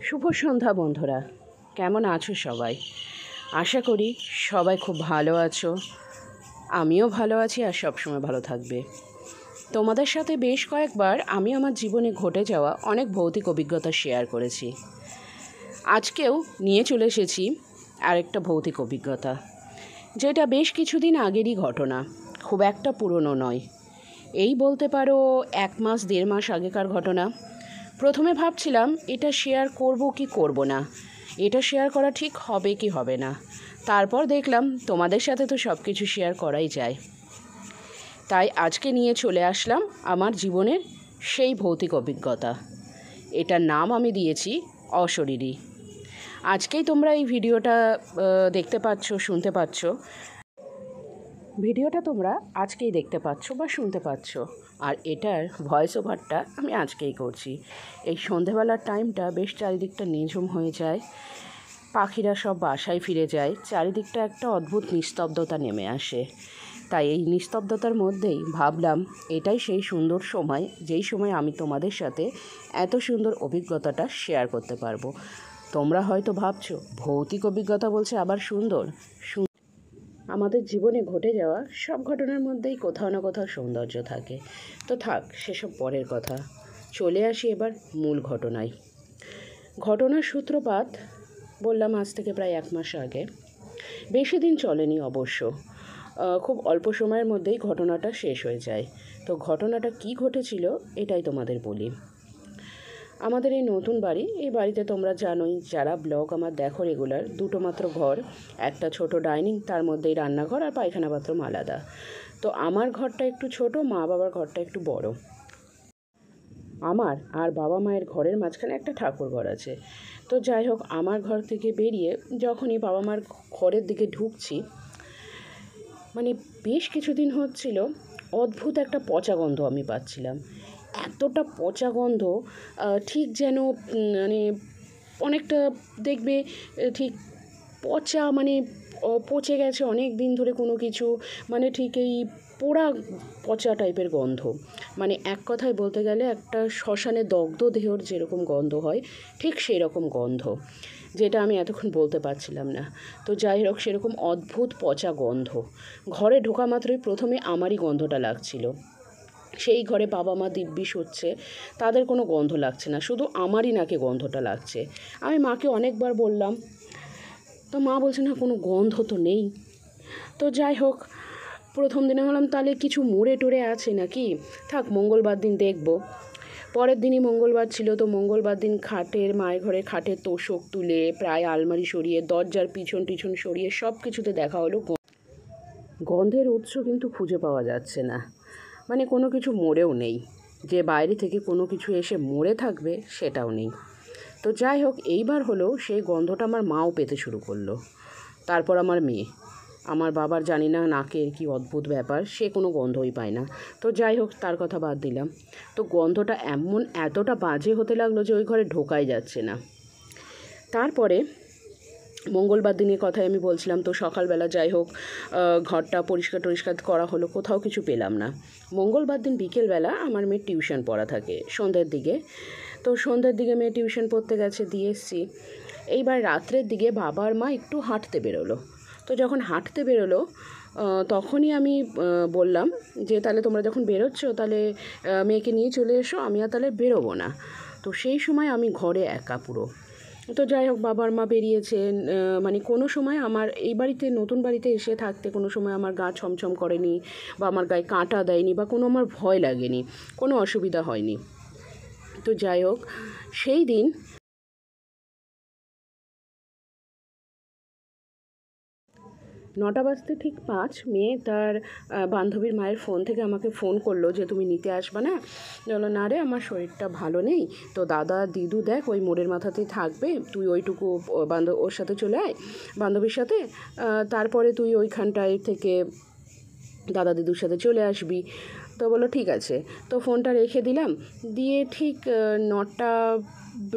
শুভ সন্ধ্যা বন্ধুরা, কেমন আছো সবাই? আশা করি সবাই খুব ভালো আছো। আমিও ভালো আছি আর সবসময় ভালো থাকবে। তোমাদের সাথে বেশ কয়েকবার আমি আমার জীবনে ঘটে যাওয়া অনেক ভৌতিক অভিজ্ঞতা শেয়ার করেছি। আজকেও নিয়ে চলে এসেছি আরেকটা ভৌতিক অভিজ্ঞতা, যেটা বেশ কিছুদিন আগেরই ঘটনা, খুব একটা পুরনো নয়। এই বলতে পারো 1 মাস 1.5 মাস আগেকার ঘটনা। প্রথমে ভাবছিলাম এটা শেয়ার করব কি করব না, এটা শেয়ার করা ঠিক হবে কি হবে না। তারপর দেখলাম তোমাদের সাথে তো সব কিছু শেয়ার করাই যায়, তাই আজকে নিয়ে চলে আসলাম আমার জীবনের সেই ভৌতিক অভিজ্ঞতা। এটার নাম আমি দিয়েছি অশরীরী। আজকেই তোমরা এই ভিডিওটা দেখতে পাচ্ছ, শুনতে পাচ্ছ। ভিডিওটা তোমরা আজকেই দেখতে পাচ্ছ বা শুনতে পাচ্ছ, আর এটার ভয়েস ওভারটা আমি আজকেই করছি। এই সন্ধেবেলার টাইমটা বেশ চারিদিকটা নিঝুম হয়ে যায়, পাখিরা সব বাসায় ফিরে যায়, চারিদিকটা একটা অদ্ভুত নিস্তব্ধতা নেমে আসে। তাই এই নিস্তব্ধতার মধ্যেই ভাবলাম এটাই সেই সুন্দর সময়, যেই সময় আমি তোমাদের সাথে এত সুন্দর অভিজ্ঞতাটা শেয়ার করতে পারবো। তোমরা হয়তো ভাবছো ভৌতিক অভিজ্ঞতা বলছে আবার সুন্দর। আমাদের জীবনে ঘটে যাওয়া সব ঘটনার মধ্যেই কোথাও না কোথাও সৌন্দর্য থাকে। তো থাক, সেসব পরের কথা। চলে আসি এবার মূল ঘটনায়। ঘটনার সূত্রপাত বললাম আজ থেকে প্রায় 1 মাস আগে। বেশি দিন চলেনি অবশ্য, খুব অল্প সময়ের মধ্যেই ঘটনাটা শেষ হয়ে যায়। তো ঘটনাটা কি ঘটেছিল এটাই তোমাদের বলি। আমাদের এই নতুন বাড়ি, এই বাড়িতে তোমরা জানোই, যারা ব্লগ আমার দেখো রেগুলার, 2টো মাত্র ঘর, একটা ছোট ডাইনিং, তার মধ্যেই রান্নাঘর আর পায়খানা বাথরুম আলাদা। তো আমার ঘরটা একটু ছোট, মা বাবার ঘরটা একটু বড়। আমার আর বাবা মায়ের ঘরের মাঝখানে একটা ঠাকুর ঘর আছে। তো যাই হোক, আমার ঘর থেকে বেরিয়ে যখনই বাবা মার ঘরের দিকে ঢুকছি, মানে বেশ কিছুদিন হচ্ছিল অদ্ভুত একটা পচা গন্ধ আমি পাচ্ছিলাম। এতটা পচা গন্ধ, ঠিক যেন মানে অনেকটা দেখবে ঠিক পচা, মানে পচে গেছে অনেক দিন ধরে কোনো কিছু, মানে ঠিক এই পোড়া পচা টাইপের গন্ধ। মানে এক কথায় বলতে গেলে একটা শ্মশানে দগ্ধ দেহর যেরকম গন্ধ হয়, ঠিক সেই রকম গন্ধ, যেটা আমি এতক্ষণ বলতে পারছিলাম না। তো যাই হোক, সেরকম অদ্ভুত পচা গন্ধ। ঘরে ঢোকা মাত্রই প্রথমে আমারই গন্ধটা লাগছিল। সেই ঘরে বাবা মা দিব্যি শুচ্ছে, তাদের কোনো গন্ধ লাগছে না, শুধু আমারই নাকে গন্ধটা লাগছে। আমি মাকে অনেকবার বললাম, তো মা বলছে না কোনো গন্ধ তো নেই। তো যাই হোক, প্রথম দিনে ভাবলাম তাহলে কিছু মোড়ে টোড়ে আছে নাকি, থাক মঙ্গলবার দিন দেখব। পরের দিনই মঙ্গলবার ছিল, তো মঙ্গলবার দিন মায়ের ঘরের খাটের তোষক তুলে, প্রায় আলমারি সরিয়ে, দরজার পিছন টিছন সরিয়ে সব কিছুতে দেখা হলো গন্ধের উৎস কিন্তু খুঁজে পাওয়া যাচ্ছে না। মানে কোনো কিছু মরেও নেই, যে বাইরে থেকে কোনো কিছু এসে মরে থাকবে সেটাও নেই। তো যাই হোক, এইবার হলো সেই গন্ধটা আমার মাও পেতে শুরু করলো, তারপর আমার মেয়ে। আমার বাবার জানি না নাকের কি অদ্ভুত ব্যাপার, সে কোনো গন্ধই পায় না। তো যাই হোক, তার কথা বাদ দিলাম। তো গন্ধটা এতটা বাজে হতে লাগলো যে ওই ঘরে ঢোকাই যাচ্ছে না। তারপরে মঙ্গলবার দিনের কথাই আমি বলছিলাম। তো সকালবেলা যাই হোক ঘরটা পরিষ্কার টরিষ্কার করা হলো, কোথাও কিছু পেলাম না। মঙ্গলবার দিন বিকেলবেলা আমার মেয়ের টিউশন পড়া থাকে সন্ধ্যের দিকে। তো সন্ধ্যের দিকে মেয়ে টিউশন পড়তে গেছে, দিয়ে এসছি। এইবার রাত্রের দিকে বাবা আর মা একটু হাঁটতে বেরোলো। তো যখন হাঁটতে বেরোলো, তখনই আমি বললাম যে তাহলে তোমরা যখন বেরোচ্ছ তাহলে মেয়েকে নিয়ে চলে এসো, আমি আর তাহলে বেরোবো না। তো সেই সময় আমি ঘরে একা পুরো। তো যাই হোক, বাবার মা বেরিয়েছেন। মানে কোনো সময় আমার এই বাড়িতে, নতুন বাড়িতে এসে থাকতে কোনো সময় আমার গা ছমছম করেনি, বা আমার গায়ে কাঁটা দেয়নি, বা কোনো আমার ভয় লাগেনি, কোনো অসুবিধা হয়নি। তো যাই হোক, সেই দিন 9টা বাজতে ঠিক 5 মেয়ে তার বান্ধবীর মায়ের ফোন থেকে আমাকে ফোন করলো যে তুমি নিতে আসবে না? বললো না রে, আমার শরীরটা ভালো নেই, তো দাদা দিদু দেখ ওই মোড়ের মাথাতেই থাকবে, তুই ওইটুকু ওর সাথে চলে আয়, বান্ধবীর সাথে, তারপরে তুই ওইখানটায় থেকে দাদা দিদুর সাথে চলে আসবি। তো বললো ঠিক আছে। তো ফোনটা রেখে দিলাম, দিয়ে ঠিক 9টা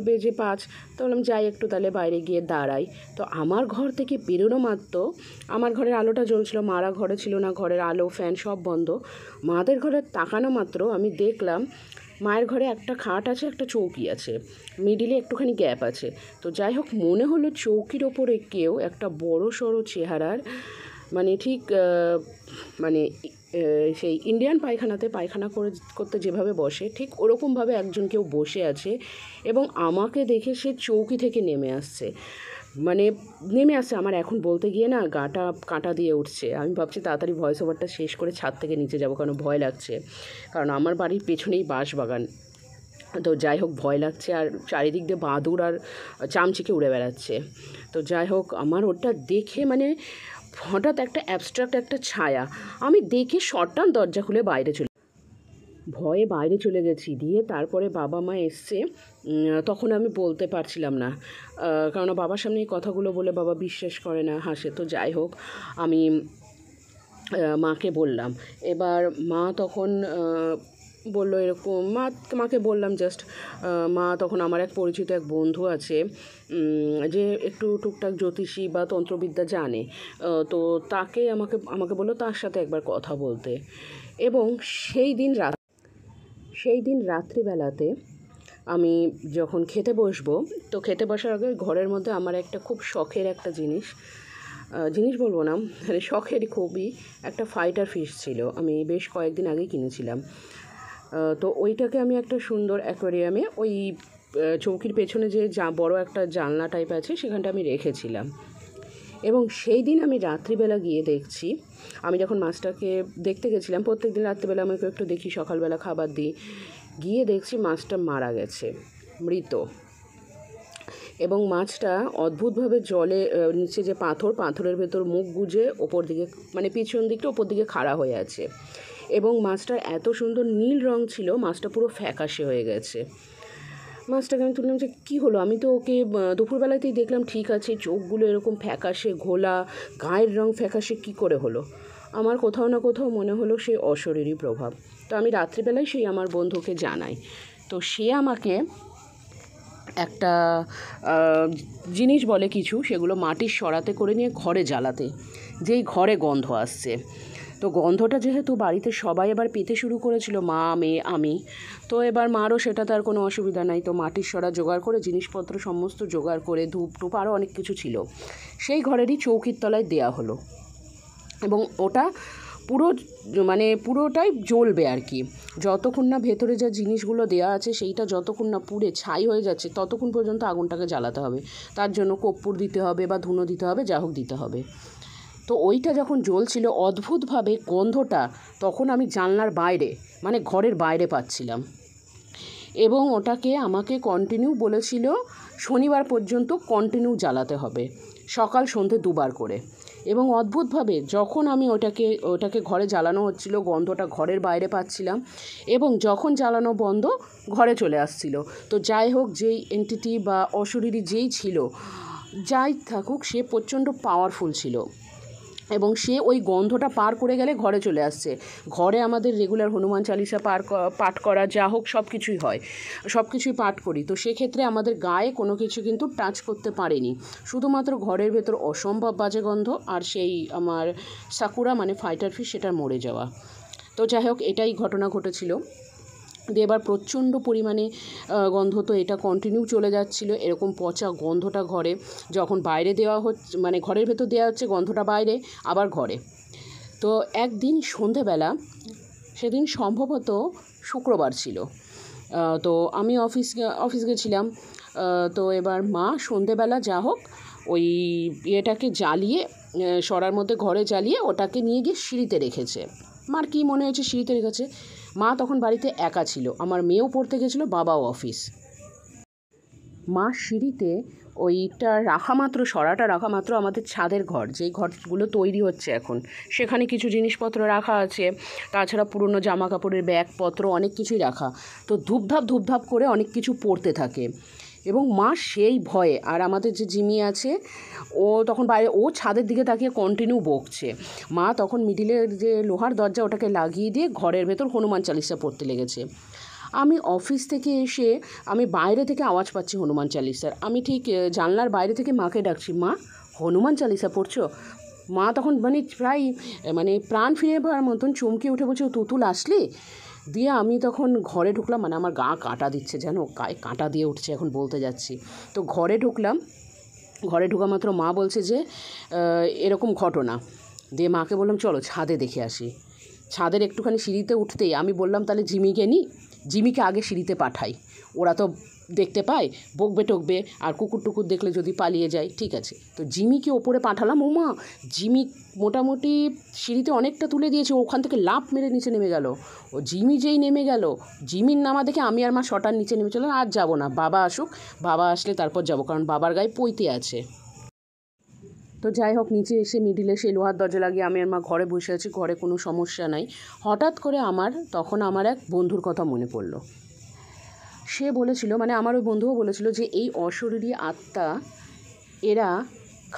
বেজে 5, তো বললাম যাই একটু তাহলে বাইরে গিয়ে দাঁড়াই। তো আমার ঘর থেকে বেরোনো মাত্র, আমার ঘরের আলোটা জ্বলছিল, মারা ঘরে ছিল না, ঘরের আলো ফ্যান সব বন্ধ। মাদের ঘরে তাকানো মাত্র আমি দেখলাম মায়ের ঘরে একটা খাট আছে, একটা চৌকি আছে, মিডিলে একটুখানি গ্যাপ আছে। তো যাই হোক, মনে হলো চৌকির ওপরে কেউ একটা বড় সড়ো চেহারার, মানে ঠিক মানে সেই ইন্ডিয়ান পায়খানাতে পায়খানা করতে যেভাবে বসে ঠিক ওরকমভাবে একজন কেউ বসে আছে এবং আমাকে দেখে সে চৌকি থেকে নেমে আসছে। মানে নেমে আসছে, আমার এখন বলতে গিয়ে না গাটা কাঁটা দিয়ে উঠছে। আমি ভাবছি তাড়াতাড়ি ভয়েস ওভারটা শেষ করে ছাদ থেকে নিচে যাবো, কারণ ভয় লাগছে, কারণ আমার বাড়ির পেছনেই বাঁশবাগান। তো যাই হোক, ভয় লাগছে, আর চারিদিক দিয়ে বাদুড় আর চামচিকে উড়ে বেড়াচ্ছে। তো যাই হোক, আমার ওটা দেখে মানে হঠাৎ একটা অ্যাবস্ট্রাক্ট একটা ছায়া, আমি দেখে শর্টটান দরজা খুলে ভয়ে বাইরে চলে গেছি। দিয়ে তারপরে বাবা মা এসছে, তখন আমি বলতে পারছিলাম না, কারণ বাবার সামনে এই কথাগুলো বলে বাবা বিশ্বাস করে না, হাসে। তো যাই হোক, আমি মাকে বললাম। এবার মা তখন বললো এরকম, মাকে বললাম জাস্ট। মা তখন, আমার এক পরিচিত এক বন্ধু আছে যে একটু টুকটাক জ্যোতিষী বা তন্ত্রবিদ্যা জানে, তো তাকে আমাকে বললো তার সাথে একবার কথা বলতে। এবং সেই দিন রাত্রিবেলাতে আমি যখন খেতে বসবো, তো খেতে বসার আগে ঘরের মধ্যে আমার একটা খুব শখের একটা জিনিস বলবো না, মানে শখেরই খুবই একটা ফাইটার ফিশ ছিল, আমি বেশ কয়েকদিন আগেই কিনেছিলাম। তো ওইটাকে আমি একটা সুন্দর অ্যাকোয়ারিয়ামে ওই চৌকির পেছনে যে বড় একটা জানলা টাইপ আছে সেখানটা আমি রেখেছিলাম। এবং সেই দিন আমি রাত্রিবেলা গিয়ে দেখছি, আমি যখন মাছটাকে দেখতে গেছিলাম, প্রত্যেকদিন রাত্রিবেলা আমি একটু দেখি, সকালবেলা খাবার দিই, গিয়ে দেখছি মাছটা মারা গেছে, মৃত। এবং মাছটা অদ্ভুতভাবে জলে নিচে যে পাথরের ভেতর মুখ গুজে ওপর দিকে, মানে পিছন দিকটা ওপর দিকে খাড়া হয়ে আছে। এবং মাছটার এত সুন্দর নীল রং ছিল, মাছটা পুরো ফ্যাকাশে হয়ে গেছে। মাছটাকে আমি তুললাম যে কী হলো, আমি তো ওকে দুপুরবেলাতেই দেখলাম ঠিক আছে, চোখগুলো এরকম ফ্যাকাশে ঘোলা, গায়ের রং ফ্যাকাশে, কী করে হলো? আমার কোথাও না কোথাও মনে হলো সেই অশরীরী প্রভাব। তো আমি রাত্রিবেলায় সেই আমার বন্ধুকে জানাই। তো সে আমাকে একটা জিনিস বলে কিছু, সেগুলো মাটির সরাতে করে নিয়ে ঘরে জ্বালাতে, যেই ঘরে গন্ধ আসছে। তো গন্ধটা যেহেতু বাড়িতে সবাই এবার পেতে শুরু করেছিল, মা, মেয়ে, আমি, তো এবার মারও সেটা তার কোনো অসুবিধা নাই। তো মাটির সরা জোগাড় করে, জিনিসপত্র সমস্ত জোগাড় করে, ধূপ টুপ আরও অনেক কিছু ছিল, সেই ঘরেরই চৌকির তলায় দেয়া হলো। এবং ওটা পুরোটাই জ্বলবে আর কি, যতক্ষণ না ভেতরে যা জিনিসগুলো দেওয়া আছে সেইটা যতক্ষণ না পুড়ে ছাই হয়ে যাচ্ছে ততক্ষণ পর্যন্ত আগুনটাকে জ্বালাতে হবে। তার জন্য কর্পূর দিতে হবে বা ধুনো দিতে হবে, যা হোক দিতে হবে। তো ওইটা যখন জ্বলছিল, অদ্ভুতভাবে গন্ধটা তখন আমি জানলার বাইরে, মানে ঘরের বাইরে পাচ্ছিলাম। এবং ওটাকে আমাকে কন্টিনিউ বলেছিল শনিবার পর্যন্ত কন্টিনিউ জ্বালাতে হবে, সকাল সন্ধে দুবার করে। এবং অদ্ভুতভাবে যখন আমি ওটাকে ঘরে জ্বালানো হচ্ছিল, গন্ধটা ঘরের বাইরে পাচ্ছিলাম, এবং যখন জ্বালানো বন্ধ, ঘরে চলে আসছিল। তো যাই হোক, যেই এন্টিটি বা অশরীরী যেই ছিল, যাই থাকুক, সে প্রচণ্ড পাওয়ারফুল ছিল। এবং সে ওই গন্ধটা পার করে গেলে ঘরে চলে আসছে। ঘরে আমাদের রেগুলার হনুমান চালিসা পাঠ করা, যা হোক সব কিছুই হয়, সব কিছুই পাঠ করি। তো সেক্ষেত্রে আমাদের গায়ে কোনো কিছু কিন্তু টাচ করতে পারেনি, শুধুমাত্র ঘরের ভেতর অসম্ভব বাজে গন্ধ, আর সেই আমার সাকুরা মানে ফাইটার ফিশ, সেটার মরে যাওয়া। তো যাই হোক, এটাই ঘটনা ঘটেছিল। দিয়ে এবার প্রচণ্ড পরিমাণে গন্ধ, তো এটা কন্টিনিউ চলে যাচ্ছিলো, এরকম পচা গন্ধটা ঘরে, যখন বাইরে দেওয়া হচ্ছে, মানে ঘরের ভেতর দেওয়া হচ্ছে, গন্ধটা বাইরে, আবার ঘরে। তো একদিন সন্ধেবেলা, সেদিন সম্ভবত শুক্রবার ছিল, তো আমি অফিস গেছিলাম। তো এবার মা সন্ধেবেলা যা হোক ওই ইয়েটাকে জ্বালিয়ে, সরার মধ্যে ঘরে জ্বালিয়ে ওটাকে নিয়ে গিয়ে সিঁড়িতে রেখেছে। মার কী মনে হয়েছে সিঁড়িতে রেখেছে। মা তখন বাড়িতে একা ছিল, আমার মেয়েও পড়তে গেছিলো, বাবাও অফিস। মা সিঁড়িতে ওইটা রাখা মাত্র, সরাটা রাখা মাত্র, আমাদের ছাদের ঘর, যেই ঘরগুলো তৈরি হচ্ছে এখন, সেখানে কিছু জিনিসপত্র রাখা আছে, তাছাড়া পুরনো জামা কাপড়ের ব্যাগপত্র অনেক কিছুই রাখা। তো ধূপধাপ করে অনেক কিছু পড়তে থাকে। এবং মা সেই ভয়ে, আর আমাদের যে জিমি আছে ও তখন বাইরে, ও ছাদের দিকে তাকিয়ে কন্টিনিউ বকছে। মা তখন মিডিলের যে লোহার দরজা, ওটাকে লাগিয়ে দিয়ে ঘরের ভেতর হনুমান চালিসা পড়তে লেগেছে। আমি অফিস থেকে এসে আমি বাইরে থেকে আওয়াজ পাচ্ছি হনুমান চালিসার, আমি ঠিক জানলার বাইরে থেকে মাকে ডাকছি, মা হনুমান চালিসা পড়ছো? মা তখন প্রায় প্রাণ ফিরে পাওয়ার মতন চমকে উঠে বলছে, তুতুল আসলি? দিয়ে আমি তখন ঘরে ঢুকলাম, মানে আমার গা কাঁটা দিচ্ছে, যেন গায়ে কাঁটা দিয়ে উঠছে এখন বলতে যাচ্ছি। তো ঘরে ঢুকলাম, ঘরে ঢোকা মাত্র মা বলছে যে এরকম ঘটনা। দিয়ে মাকে বললাম চলো ছাদে দেখে আসি। ছাদের একটুখানি সিঁড়িতে উঠতেই আমি বললাম তাহলে জিমিকে নিই, জিমিকে আগে সিঁড়িতে পাঠাই, ওরা তো দেখতে পায়, বকবে টকবে, আর কুকুর টুকুর দেখলে যদি পালিয়ে যায়, ঠিক আছে। তো জিমিকে ওপরে পাঠালাম। ও মা, জিমি মোটামুটি সিঁড়িতে অনেকটা তুলে দিয়েছে, ওখান থেকে লাফ মেরে নিচে নেমে গেল। ও জিমি যেই নেমে গেল, জিমির নামা দেখে আমি আর মা শটার নিচে নেমে চললাম, আর যাবো না, বাবা আসুক, বাবা আসলে তারপর যাবো, কারণ বাবার গায়ে পৈতে আছে। তো যাই হোক, নিচে এসে মিডিলে সেই লোহার দরজা লাগিয়ে আমি আর মা ঘরে বসে আছি, ঘরে কোনো সমস্যা নাই। হঠাৎ করে তখন আমার এক বন্ধুর কথা মনে পড়লো। সে বলেছিল, মানে আমার ওই বন্ধুও বলেছিল যে এই অশরীরী আত্মা, এরা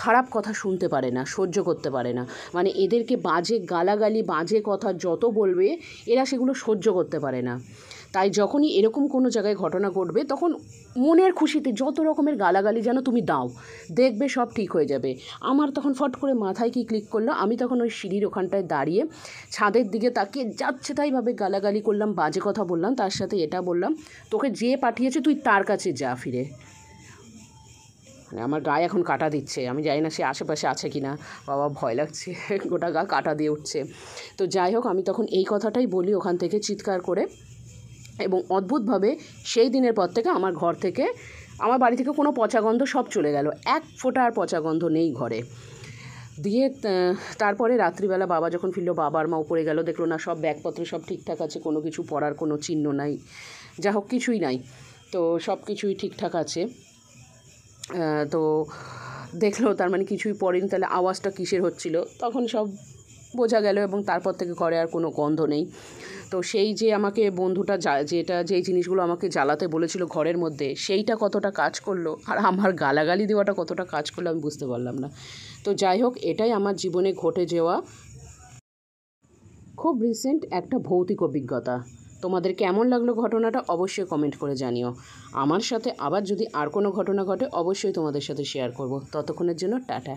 খারাপ কথা শুনতে পারে না, সহ্য করতে পারে না, মানে এদেরকে বাজে গালাগালি, বাজে কথা যত বলবে এরা সেগুলো সহ্য করতে পারে না। তাই যখনই এরকম কোনো জায়গায় ঘটনা ঘটবে, তখন মনের খুশিতে যত রকমের গালাগালি যেন তুমি দাও, দেখবে সব ঠিক হয়ে যাবে। আমার তখন ফট করে মাথায় কি ক্লিক করলো, আমি তখন ওই সিঁড়ির ওখানটায় দাঁড়িয়ে ছাদের দিকে তাকিয়ে যাচ্ছে তাইভাবে গালাগালি করলাম, বাজে কথা বললাম, তার সাথে এটা বললাম, তোকে যে পাঠিয়েছে তুই তার কাছে যা ফিরে। মানে আমার গায়ে এখন কাটা দিচ্ছে, আমি জানি না সে আশেপাশে আছে কি না, বাবা ভয় লাগছে, গোটা গা কাটা দিয়ে উঠছে। তো যাই হোক, আমি তখন এই কথাটাই বলি ওখান থেকে চিৎকার করে, এবং অদ্ভুতভাবে সেই দিনের পর থেকে আমার ঘর থেকে, আমার বাড়ি থেকে কোনো পচা গন্ধ সব চলে গেল, এক ফোঁটা আর পচা গন্ধ নেই ঘরে। দিয়ে তারপরে রাত্রিবেলা বাবা যখন ফিরলো, বাবার মা উপরে গেল, দেখলো না সব ব্যাগপত্র সব ঠিকঠাক আছে, কোনো কিছু পড়ার কোনো চিহ্ন নাই, যা হোক কিছুই নাই, তো সব কিছুই ঠিকঠাক আছে। তো দেখলো তার মানে কিছুই পড়েনি, তাহলে আওয়াজটা কিসের হচ্ছিল, তখন সব বোঝা গেল, এবং তারপর থেকে ঘরে আর কোনো গন্ধ নেই। তো সেই যে আমাকে বন্ধুটা যেই জিনিসগুলো আমাকে জ্বালাতে বলেছিল ঘরের মধ্যে, সেইটা কতটা কাজ করলো, আর আমার গালাগালি দেওয়াটা কতটা কাজ করলো আমি বুঝতে পারলাম না। তো যাই হোক, এটাই আমার জীবনে ঘটে যাওয়া খুব রিসেন্ট একটা ভৌতিক অভিজ্ঞতা। তোমাদের কেমন লাগলো ঘটনাটা অবশ্যই কমেন্ট করে জানিও। আমার সাথে আবার যদি আর কোনো ঘটনা ঘটে অবশ্যই তোমাদের সাথে শেয়ার করব। ততক্ষণের জন্য টাটা।